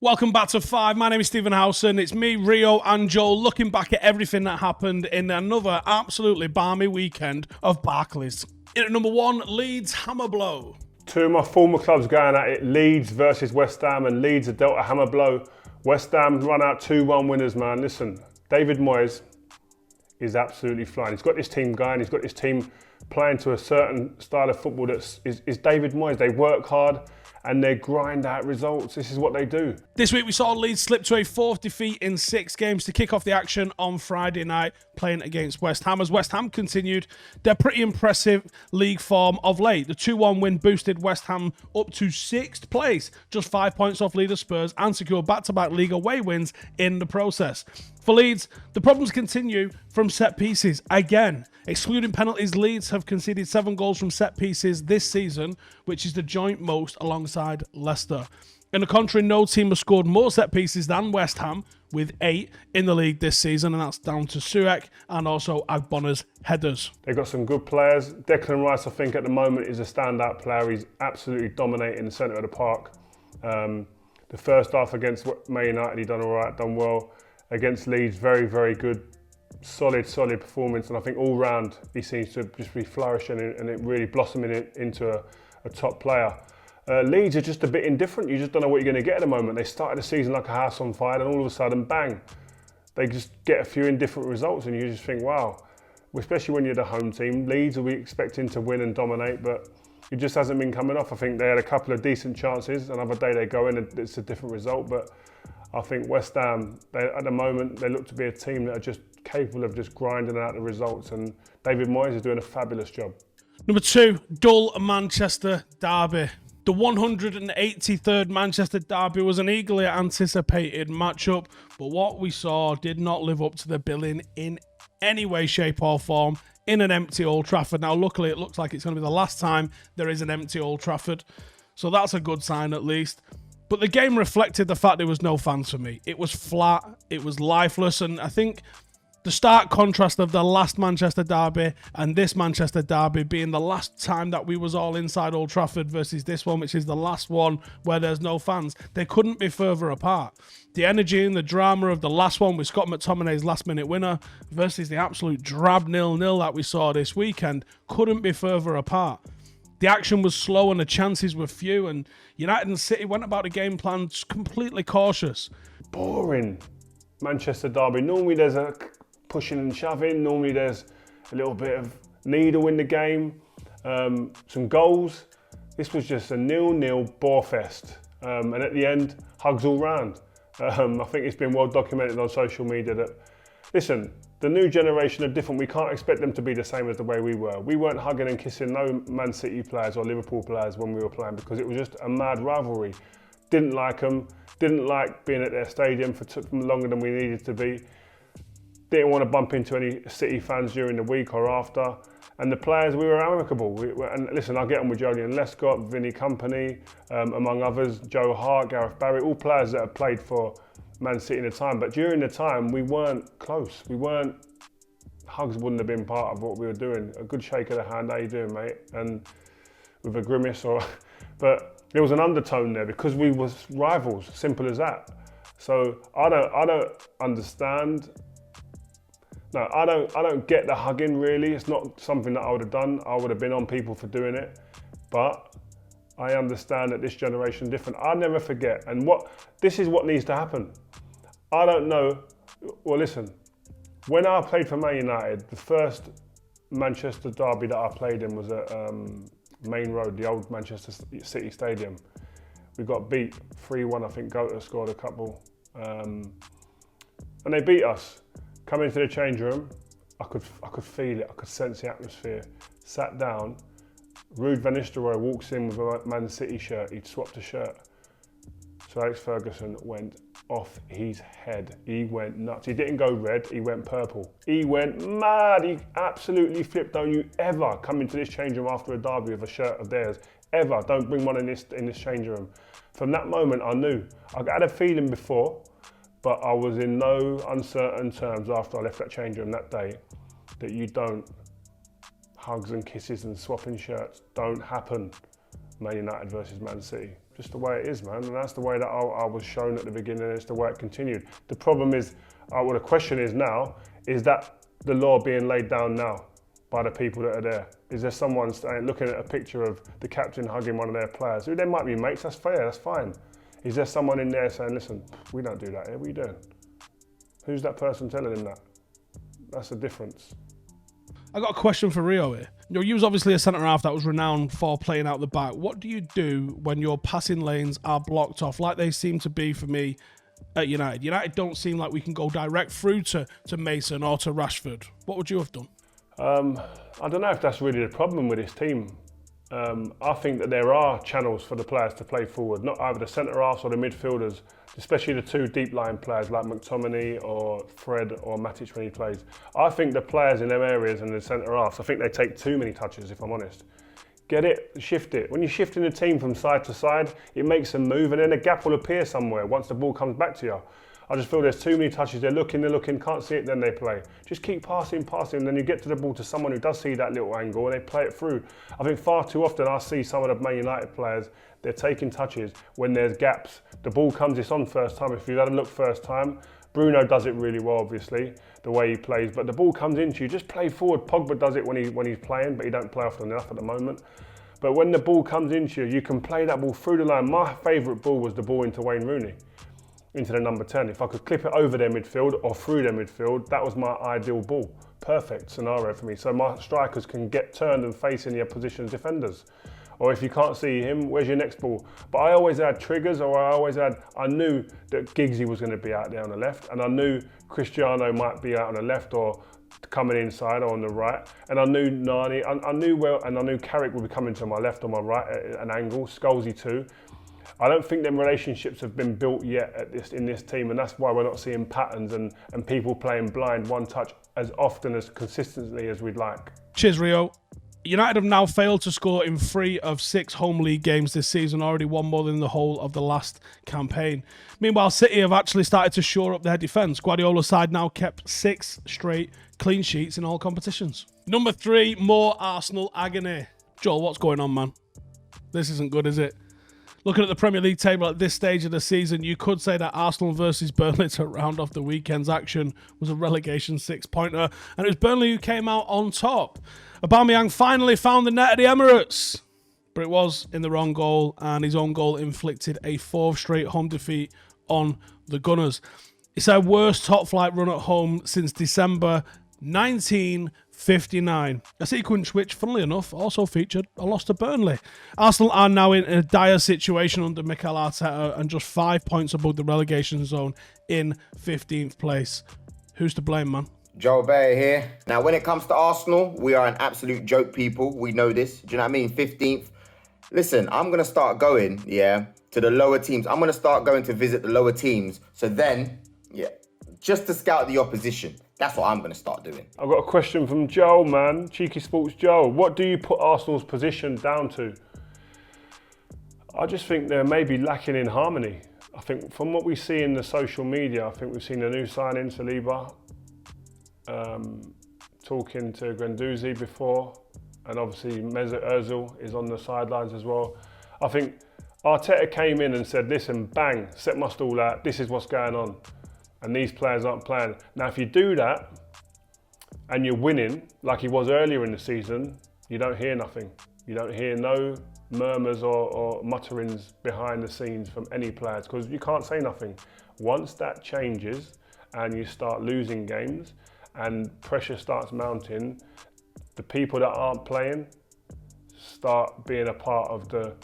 Welcome back to 5. My name is Stephen Howson. It's me, Rio, and Joel looking back at everything that happened in another absolutely balmy weekend of Barclays. In at number 1, Leeds hammer blow. Two of my former clubs going at it, Leeds versus West Ham, and Leeds have dealt a hammer blow. West Ham run out 2-1 winners, man. Listen, David Moyes is absolutely flying. He's got this team going, he's got this team playing to a certain style of football that is David Moyes. They work hard and they grind out results. This is what they do. This week we saw Leeds slip to a 4th defeat in 6 games to kick off the action on Friday night, playing against West Ham. As West Ham continued their pretty impressive league form of late. The 2-1 win boosted West Ham up to 6th place, just 5 points off leader Spurs, and secured back-to-back league away wins in the process. For Leeds, the problems continue from set pieces again. Excluding penalties, Leeds have conceded 7 goals from set pieces this season, which is the joint most alongside Leicester. In the contrary, no team has scored more set pieces than West Ham, with 8 in the league this season, and that's down to Suek and also Agbonna's headers. They've got some good players. Declan Rice, I think, at the moment is a standout player. He's absolutely dominating the centre of the park. The first half against Man United, he done all right, done well. Against Leeds, very, very good. Solid performance, and I think all round he seems to just be flourishing and it really blossoming into a top player. Leeds are just a bit indifferent. You just don't know what you're going to get at the moment. They started the season like a house on fire, and all of a sudden, bang, they just get a few indifferent results, and you just think, wow. Especially when you're the home team, Leeds will be expecting to win and dominate, but it just hasn't been coming off. I think they had a couple of decent chances. Another day they go in and it's a different result, but I think West Ham, at the moment, they look to be a team that are just capable of just grinding out the results, and David Moyes is doing a fabulous job. Number 2, dull Manchester derby. The 183rd Manchester derby was an eagerly anticipated matchup, but what we saw did not live up to the billing in any way, shape or form in an empty Old Trafford. Now, luckily, it looks like it's going to be the last time there is an empty Old Trafford, so that's a good sign at least. But the game reflected the fact there was no fans for me. It was flat, it was lifeless, and I think the stark contrast of the last Manchester derby and this Manchester derby being the last time that we was all inside Old Trafford versus this one, which is the last one where there's no fans, they couldn't be further apart. The energy and the drama of the last one with Scott McTominay's last-minute winner versus the absolute drab 0-0 that we saw this weekend couldn't be further apart. The action was slow and the chances were few, and United and City went about the game plan completely cautious. Boring Manchester derby. Normally there's a pushing and shoving. Normally there's a little bit of needle in the game, some goals. This was just a 0-0 bore fest, and at the end, hugs all round. I think it's been well documented on social media that, listen, the new generation are different. We can't expect them to be the same as the way we were. We weren't hugging and kissing no Man City players or Liverpool players when we were playing because it was just a mad rivalry. Didn't like them, didn't like being at their stadium for longer than we needed to be. Didn't want to bump into any City fans during the week or after. And the players, we were amicable. And listen, I get on with Julian Lescott, Vinny Company, among others, Joe Hart, Gareth Barry, all players that have played for Man City in the time. But during the time, we weren't close. Hugs wouldn't have been part of what we were doing. A good shake of the hand, how you doing, mate? And with a grimace but there was an undertone there because we was rivals, simple as that. So I don't understand. No, I don't get the hugging really. It's not something that I would have done. I would have been on people for doing it. But I understand that this generation is different. I'll never forget. And this is what needs to happen. I don't know. Well, listen, when I played for Man United, the first Manchester derby that I played in was at Main Road, the old Manchester City Stadium. We got beat 3-1, I think Gota scored a couple. And they beat us. Come into the change room, I could feel it, I could sense the atmosphere. Sat down, Ruud van Nistelrooy walks in with a Man City shirt, he'd swapped a shirt. So Alex Ferguson went off his head. He went nuts. He didn't go red, he went purple. He went mad, he absolutely flipped. Don't you ever come into this change room after a derby with a shirt of theirs. Ever, don't bring one in this change room. From that moment I knew. I had a feeling before, but I was in no uncertain terms after I left that change room that day that you don't, hugs and kisses and swapping shirts don't happen. Man United versus Man City. just the way it is, man. And that's the way that I was shown at the beginning, and it's the way it continued. The problem is, well, the question is now, is that the law being laid down now by the people that are there? Is there someone looking at a picture of the captain hugging one of their players? Who they might be mates, that's fair, that's fine. Is there someone in there saying, listen, we don't do that here, what are you doing? Who's that person telling him that? That's the difference. I got a question for Rio here. You was obviously a centre-half that was renowned for playing out the back. What do you do when your passing lanes are blocked off, like they seem to be for me at United? United don't seem like we can go direct through to Mason or to Rashford. What would you have done? I don't know if that's really the problem with this team. I think that there are channels for the players to play forward, not either the centre-halves or the midfielders, especially the two deep-line players like McTominay or Fred or Matic when he plays. I think the players in them areas and the centre-halves, I think they take too many touches, if I'm honest. Get it, shift it. When you're shifting the team from side to side, it makes them move, and then a gap will appear somewhere once the ball comes back to you. I just feel there's too many touches. They're looking, can't see it, then they play. Just keep passing, and then you get to the ball to someone who does see that little angle and they play it through. I think far too often I see some of the Man United players, they're taking touches when there's gaps. The ball comes, it's on first time. If you've had a look first time, Bruno does it really well, obviously, the way he plays, but the ball comes into you, just play forward. Pogba does it when he's playing, but he don't play often enough at the moment. But when the ball comes into you, you can play that ball through the line. My favourite ball was the ball into Wayne Rooney, into the number 10. If I could clip it over their midfield or through their midfield, that was my ideal ball. Perfect scenario for me. So my strikers can get turned and face in the opposition defenders. Or if you can't see him, where's your next ball? But I always had triggers, or I knew that Giggsy was going to be out there on the left, and I knew Cristiano might be out on the left or coming inside or on the right, and I knew Nani, I knew Carrick would be coming to my left or my right at an angle, Scholesy too. I don't think them relationships have been built yet in this team, and that's why we're not seeing patterns and people playing blind one touch as often, as consistently as we'd like. Cheers, Rio. United have now failed to score in 3 of 6 home league games this season, already one more than the whole of the last campaign. Meanwhile, City have actually started to shore up their defence. Guardiola's side now kept 6 straight clean sheets in all competitions. Number 3, more Arsenal agony. Joel, what's going on, man? This isn't good, is it? Looking at the Premier League table at this stage of the season, you could say that Arsenal versus Burnley to round off the weekend's action was a relegation 6-pointer, and it was Burnley who came out on top. Aubameyang finally found the net at the Emirates, but it was in the wrong goal, and his own goal inflicted a 4th straight home defeat on the Gunners. It's our worst top-flight run at home since December 1959, a sequence which, funnily enough, also featured a loss to Burnley. Arsenal are now in a dire situation under Mikel Arteta and just 5 points above the relegation zone in 15th place. Who's to blame, man? Joel Beya here. Now, when it comes to Arsenal, we are an absolute joke, people. We know this. Do you know what I mean? 15th. Listen, I'm going to start going, to the lower teams. I'm going to start going to visit the lower teams. So then, just to scout the opposition. That's what I'm going to start doing. I've got a question from Joel, man. Cheeky Sports Joel. What do you put Arsenal's position down to? I just think they're maybe lacking in harmony. I think from what we see in the social media, I think we've seen a new signing, Saliba, talking to Guendouzi before, and obviously Mesut Ozil is on the sidelines as well. I think Arteta came in and said, listen, bang, set my stall out, this is what's going on. And these players aren't playing. Now, if you do that and you're winning, like he was earlier in the season, you don't hear nothing. You don't hear no murmurs or mutterings behind the scenes from any players, because you can't say nothing. Once that changes and you start losing games and pressure starts mounting, the people that aren't playing start being a part of the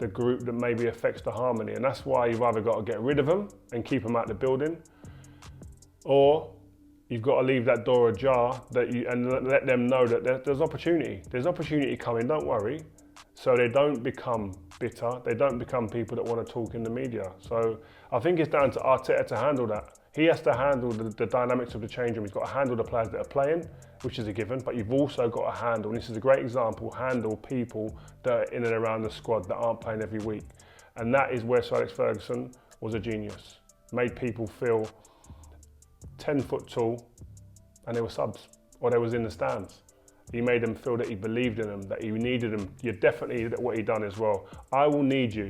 group that maybe affects the harmony. And that's why you've either got to get rid of them and keep them out the building, or you've got to leave that door ajar and let them know that there's opportunity. There's opportunity coming, don't worry. So they don't become bitter. They don't become people that want to talk in the media. So I think it's down to Arteta to handle that. He has to handle the dynamics of the change room. He's got to handle the players that are playing, which is a given, but you've also got to handle, and this is a great example, handle people that are in and around the squad that aren't playing every week. And that is where Sir Alex Ferguson was a genius. Made people feel 10 foot tall and they were subs, or they was in the stands. He made them feel that he believed in them, that he needed them. You're definitely what he done as well. I will need you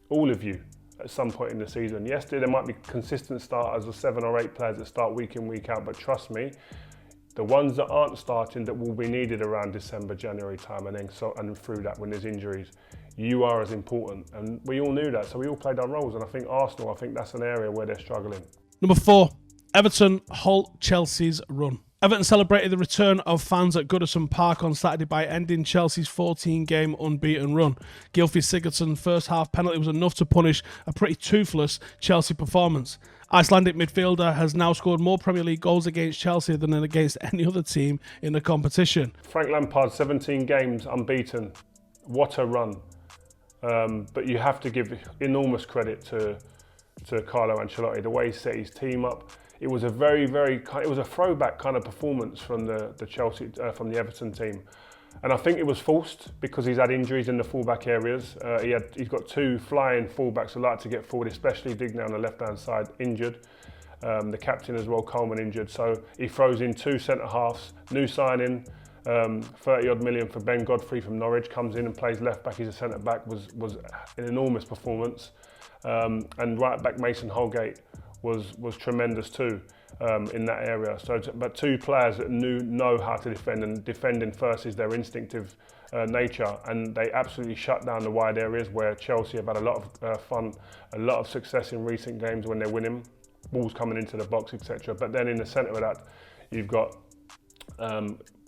all of you, at some point in the season. Yes, there might be consistent starters of 7 or 8 players that start week in, week out, but trust me, the ones that aren't starting that will be needed around December, January time, and then and through that when there's injuries, you are as important. And we all knew that, so we all played our roles. And I think Arsenal, I think that's an area where they're struggling. Number 4, Everton halt Chelsea's run. Everton celebrated the return of fans at Goodison Park on Saturday by ending Chelsea's 14-game unbeaten run. Gylfi Sigurdsson's first half penalty was enough to punish a pretty toothless Chelsea performance. Icelandic midfielder has now scored more Premier League goals against Chelsea than against any other team in the competition. Frank Lampard, 17 games unbeaten. What a run. But you have to give enormous credit to Carlo Ancelotti, the way he set his team up. It was a it was a throwback kind of performance from the from the Everton team. And I think it was forced because he's had injuries in the fullback areas. He's got 2 flying fullbacks who like to get forward, especially Digne on the left-hand side, injured. The captain as well, Coleman, injured. So he throws in 2 centre-halves, new signing, 30-odd million for Ben Godfrey from Norwich, comes in and plays left-back, he's a centre-back, was an enormous performance. And right-back Mason Holgate was tremendous too. In that area. But 2 players that know how to defend, and defending first is their instinctive nature, and they absolutely shut down the wide areas where Chelsea have had a lot of fun, a lot of success in recent games when they're winning, balls coming into the box, etc. But then in the centre of that, you've got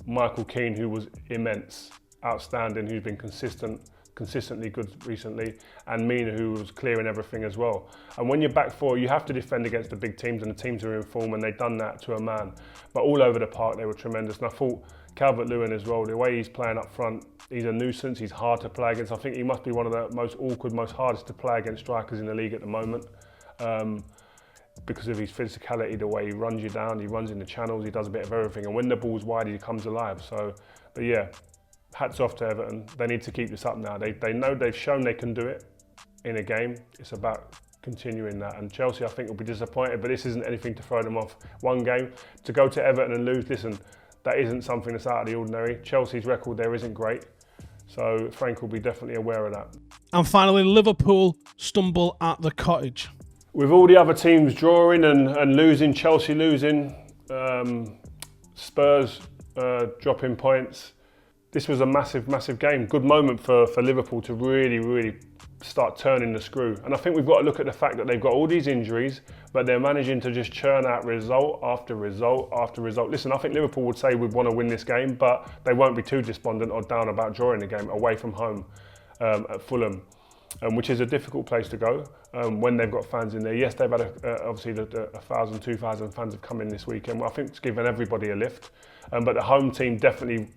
Michael Keane, who was immense, outstanding, who's been consistently good recently, and Mina, who was clearing everything as well. And when you're back 4, you have to defend against the big teams, and the teams are in form, and they've done that to a man. But all over the park, they were tremendous. And I thought Calvert-Lewin as well, the way he's playing up front, he's a nuisance, he's hard to play against. I think he must be one of the most awkward, most hardest to play against strikers in the league at the moment. Because of his physicality, the way he runs you down, he runs in the channels, he does a bit of everything. And when the ball's wide, he comes alive. So, but yeah, hats off to Everton. They need to keep this up now. They know they've shown they can do it in a game. It's about continuing that. And Chelsea, I think, will be disappointed, but this isn't anything to throw them off. One game, to go to Everton and lose, listen, that isn't something that's out of the ordinary. Chelsea's record there isn't great. So Frank will be definitely aware of that. And finally, Liverpool stumble at the Cottage. With all the other teams drawing and losing, Chelsea losing, Spurs dropping points, this was a massive game. Good moment for Liverpool to really start turning the screw. And I think we've got to look at the fact that they've got all these injuries, but they're managing to just churn out result after result after result. Listen, I think Liverpool would say we'd want to win this game, but they won't be too despondent or down about drawing the game away from home at Fulham, which is a difficult place to go when they've got fans in there. Yes, they've had obviously 1,000, 2,000 fans have come in this weekend. Well, I think it's given everybody a lift, but the home team definitely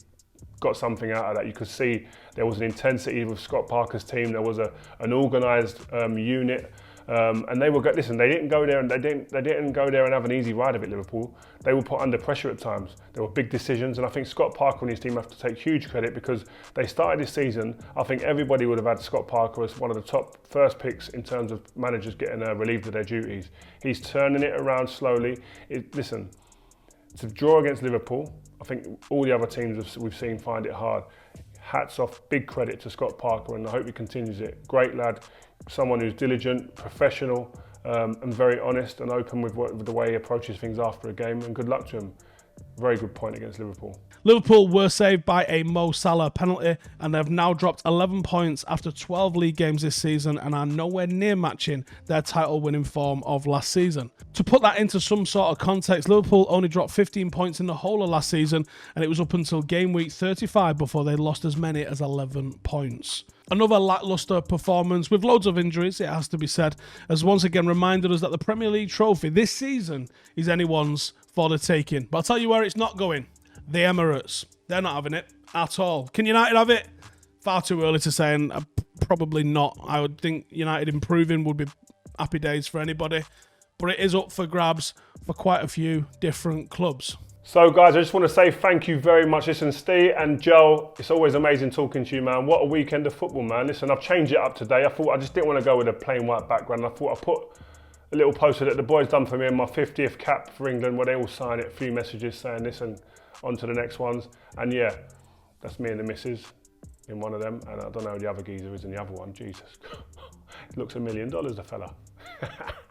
got something out of that. You could see there was an intensity with Scott Parker's team. There was an organised unit, and they were listen. They didn't go there and they didn't go there and have an easy ride of it. Liverpool, they were put under pressure at times. There were big decisions, and I think Scott Parker and his team have to take huge credit because they started this season. I think everybody would have had Scott Parker as one of the top first picks in terms of managers getting relieved of their duties. He's turning it around slowly. Listen, to draw against Liverpool, I think all the other teams we've seen find it hard. Hats off, big credit to Scott Parker, and I hope he continues it. Great lad, someone who's diligent, professional, and very honest and open with the way he approaches things after a game, and good luck to him. Very good point against Liverpool. Liverpool were saved by a Mo Salah penalty, and they've now dropped 11 points after 12 league games this season and are nowhere near matching their title-winning form of last season. To put that into some sort of context, Liverpool only dropped 15 points in the whole of last season, and it was up until game week 35 before they lost as many as 11 points. Another lacklustre performance with loads of injuries, it has to be said, has once again reminded us that the Premier League trophy this season is anyone's for the taking. But I'll tell you where it's not going. The Emirates. They're not having it at all. Can United have it? Far too early to say, and probably not. I would think United improving would be happy days for anybody. But it is up for grabs for quite a few different clubs. So guys, I just want to say thank you very much. Listen, Steve and Joe, it's always amazing talking to you, man. What a weekend of football, man. Listen, I've changed it up today. I just didn't want to go with a plain white background. I thought I'd put a little poster that the boys done for me in my 50th cap for England, where they all sign it, a few messages saying this and on to the next ones. And yeah, that's me and the missus in one of them. And I don't know who the other geezer is in the other one, Jesus. Looks $1 million, the fella.